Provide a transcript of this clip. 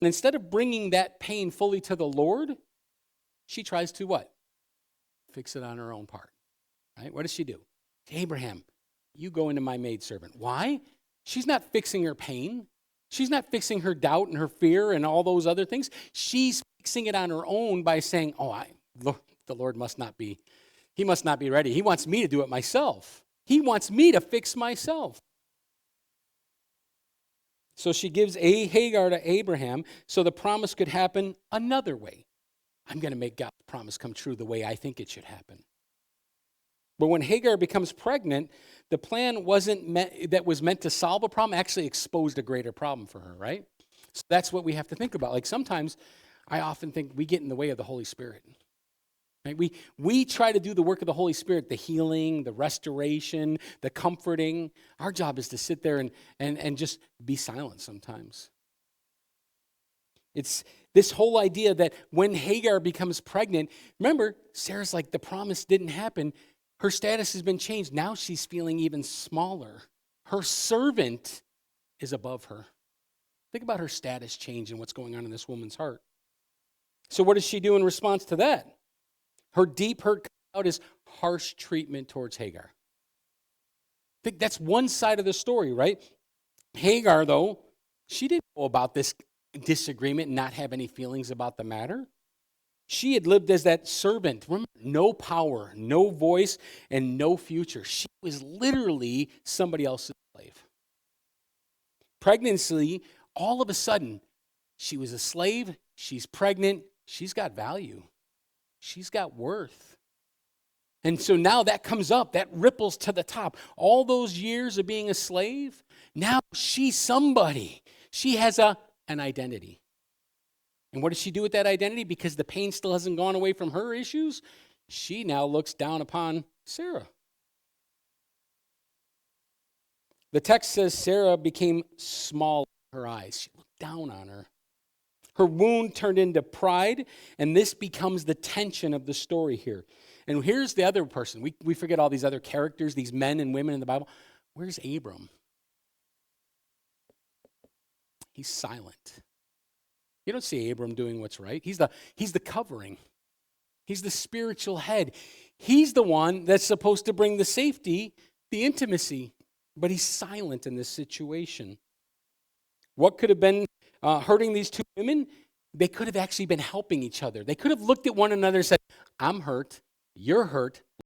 And instead of bringing that pain fully to the Lord, she tries to what? Fix it on her own part. Right? What does she do? Abraham, you go into my maidservant. Why? She's not fixing her pain. She's not fixing her doubt and her fear and all those other things. She's fixing it on her own by saying, the Lord must not be, he must not be ready. He wants me to do it myself. He wants me to fix myself. So she gives Hagar to Abraham so the promise could happen another way. I'm going to make God's promise come true the way I think it should happen. But when Hagar becomes pregnant, the plan that was meant to solve a problem actually exposed a greater problem for her, right? So that's what we have to think about. Like sometimes I often think we get in the way of the Holy Spirit. Right? We try to do the work of the Holy Spirit, the healing, the restoration, the comforting. Our job is to sit there and just be silent sometimes. It's this whole idea that when Hagar becomes pregnant, remember, Sarah's like, the promise didn't happen. Her status has been changed. Now she's feeling even smaller. Her servant is above her. Think about her status change and what's going on in this woman's heart. So what does she do in response to that? Her deep hurt out is harsh treatment towards Hagar. I think that's one side of the story, right? Hagar, though, she didn't know about this disagreement and not have any feelings about the matter. She had lived as that servant. Remember, no power, no voice, and no future. She was literally somebody else's slave. Pregnancy, all of a sudden, she was a slave, she's pregnant, she's got value. She's got worth. And so now that comes up, that ripples to the top. All those years of being a slave, now she's somebody. She has an identity. And what does she do with that identity? Because the pain still hasn't gone away from her issues, she now looks down upon Sarah. The text says Sarah became small in her eyes. She looked down on her. Her wound turned into pride, and this becomes the tension of the story here. And here's the other person. We forget all these other characters, these men and women in the Bible. Where's Abram? He's silent. You don't see Abram doing what's right. He's the covering. He's the spiritual head. He's the one that's supposed to bring the safety, the intimacy, but he's silent in this situation. What could have been hurting these two women? They could have actually been helping each other. They could have looked at one another and said, I'm hurt, you're hurt,